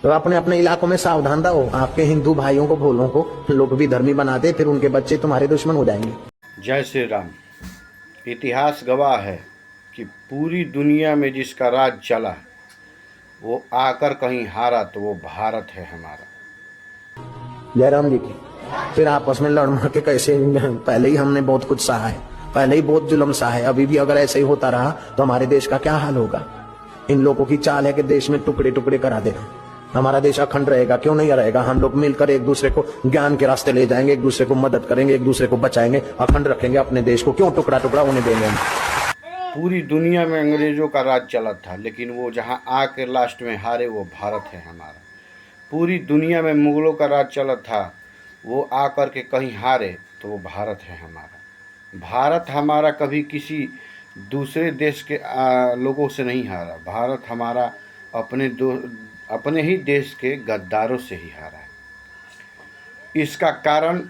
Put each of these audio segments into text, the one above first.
तो अपने अपने इलाकों में सावधान रहो। आपके हिंदू भाइयों को भोलों को लोग भी धर्मी बनाते, फिर उनके बच्चे तुम्हारे दुश्मन हो जाएंगे। जय श्री राम। इतिहास गवाह है कि पूरी दुनिया में जिसका राज चला वो आकर कहीं हारा तो वो भारत है हमारा। जयराम जी की फिर आपस में लड़ मर के कैसे, पहले ही हमने बहुत कुछ सहा है, पहले ही बहुत जुल्म सहा है, अभी भी अगर ऐसे ही होता रहा तो हमारे देश का क्या हाल होगा। इन लोगों की चाल है कि देश में टुकड़े टुकड़े करा देना। हमारा देश अखंड रहेगा, क्यों नहीं रहेगा। हम लोग मिलकर एक दूसरे को ज्ञान के रास्ते ले जाएंगे, एक दूसरे को मदद करेंगे, एक दूसरे को बचाएंगे, अखंड रखेंगे अपने देश को। क्यों टुकड़ा टुकड़ा होने देंगे हम। पूरी दुनिया में अंग्रेजों का राज चला था, लेकिन वो जहाँ आके लास्ट में हारे वो भारत है हमारा। पूरी दुनिया में मुगलों का राज चला था, वो आकर के कहीं हारे तो वो भारत है हमारा। भारत हमारा कभी किसी दूसरे देश के लोगों से नहीं हारा। भारत हमारा अपने ही देश के गद्दारों से ही हारा है। इसका कारण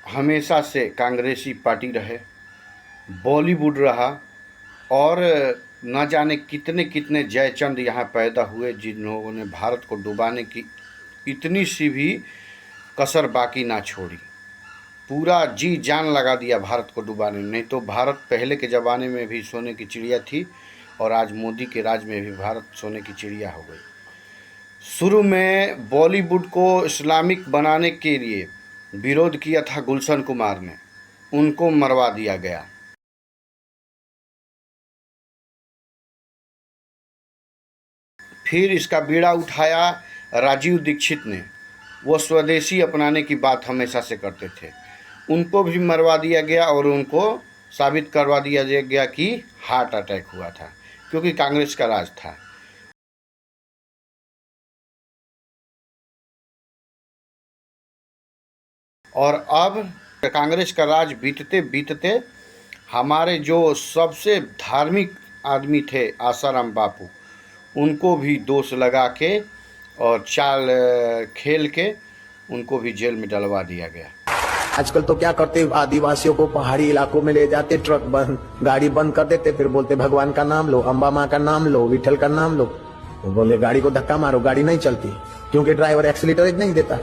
हमेशा से कांग्रेसी पार्टी रहे, बॉलीवुड रहा, और न जाने कितने कितने जयचंद यहाँ पैदा हुए जिन लोगों ने भारत को डुबाने की इतनी सी भी कसर बाकी ना छोड़ी। पूरा जी जान लगा दिया भारत को डुबाने में। नहीं तो भारत पहले के ज़माने में भी सोने की चिड़िया थी, और आज मोदी के राज में भी भारत सोने की चिड़िया हो गई। शुरू में बॉलीवुड को इस्लामिक बनाने के लिए विरोध किया था गुलशन कुमार ने, उनको मरवा दिया गया। फिर इसका बीड़ा उठाया राजीव दीक्षित ने। वो स्वदेशी अपनाने की बात हमेशा से करते थे, उनको भी मरवा दिया गया और उनको साबित करवा दिया गया कि हार्ट अटैक हुआ था, क्योंकि कांग्रेस का राज था। और अब कांग्रेस का राज बीतते बीतते हमारे जो सबसे धार्मिक आदमी थे आसाराम बापू, उनको भी दोष लगा के और चाल खेल के उनको भी जेल में डलवा दिया गया। आजकल तो क्या करते, आदिवासियों को पहाड़ी इलाकों में ले जाते, ट्रक बंद, गाड़ी बंद कर देते, फिर बोलते भगवान का नाम लो, अम्बा माँ का नाम लो, विठल का नाम लो। तो बोले गाड़ी को धक्का मारो, गाड़ी नहीं चलती क्योंकि ड्राइवर एक्सीलेटर नहीं देता।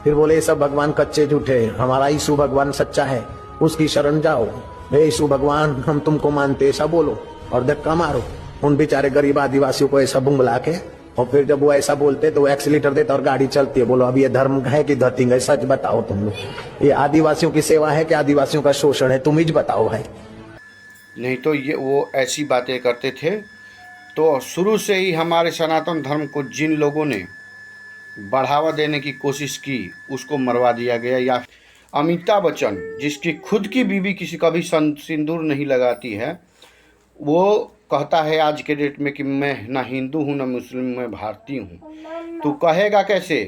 फिर बोले ये सब भगवान कच्चे झूठे, हमारा यीशु भगवान सच्चा है, उसकी शरण जाओ, हे यीशु भगवान हम तुमको मानते, ऐसा बोलो और धक्का मारो। उन बेचारे गरीब आदिवासियों को ऐसा बुंगला के, और फिर जब वो ऐसा बोलते तो वो एक्सीलेटर देता और गाड़ी चलती है। बोलो अब ये धर्म है कि धरती है, सच बताओ तुम लोग। ये आदिवासियों की सेवा है कि आदिवासियों का शोषण है, तुम ही बताओ भाई। नहीं तो ये वो ऐसी बातें करते थे। तो शुरू से ही हमारे सनातन धर्म को जिन लोगों ने बढ़ावा देने की कोशिश की उसको मरवा दिया गया। या अमिताभ बच्चन, जिसकी खुद की बीवी किसी कभी सिंदूर नहीं लगाती है, वो कहता है आज के डेट में कि मैं ना हिंदू हूँ ना मुस्लिम, मैं भारतीय हूँ। तू कहेगा कैसे?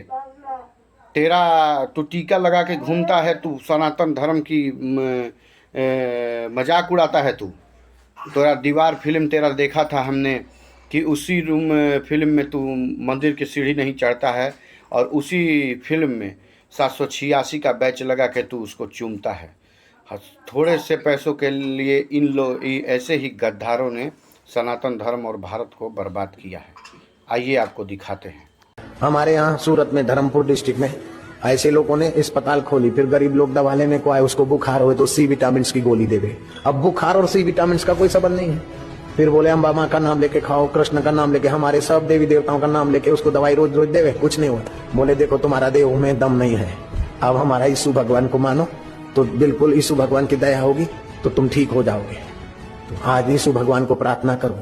तू टीका लगा के घूमता है, तू सनातन धर्म की मजाक उड़ाता है। तेरा दीवार फिल्म तेरा देखा था हमने कि उसी फिल्म में तू मंदिर की सीढ़ी नहीं चढ़ता है, और उसी फिल्म में 786 का बैच लगा के तू उसको चूमता है। थोड़े से पैसों के लिए ऐसे ही गद्दारों ने सनातन धर्म और भारत को बर्बाद किया है। आइए आपको दिखाते हैं। हमारे यहाँ सूरत में धर्मपुर डिस्ट्रिक्ट में ऐसे लोगों ने अस्पताल खोली, फिर गरीब लोग दवा लेने को आए, उसको बुखार हुए तो सी विटामिन की गोली देवे। अब बुखार और सी विटामिन का कोई संबंध नहीं है। फिर बोले अम्बा माँ का नाम लेके खाओ, कृष्ण का नाम लेके, हमारे सब देवी देवताओं का नाम लेके उसको दवाई रोज रोज देवे, कुछ नहीं हुआ। बोले देखो तुम्हारा देह में दम नहीं है, अब हमारा यीशु भगवान को मानो तो बिल्कुल यीशु भगवान की दया होगी तो तुम ठीक हो जाओगे। तो आज यीशु भगवान को प्रार्थना करो।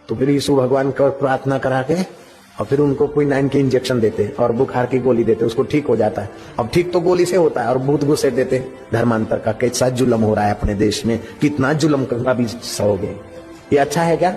तो फिर यीशु भगवान को प्रार्थना करा के और फिर उनको क्विनाइन की इंजेक्शन देते और बुखार की गोली देते, उसको ठीक हो जाता है। अब ठीक तो गोली से होता है, और भूत घुसे देते। धर्मांतर का कैसा जुल्म हो रहा है अपने देश में, कितना जुल्म अभी सहोगे। ये अच्छा है क्या?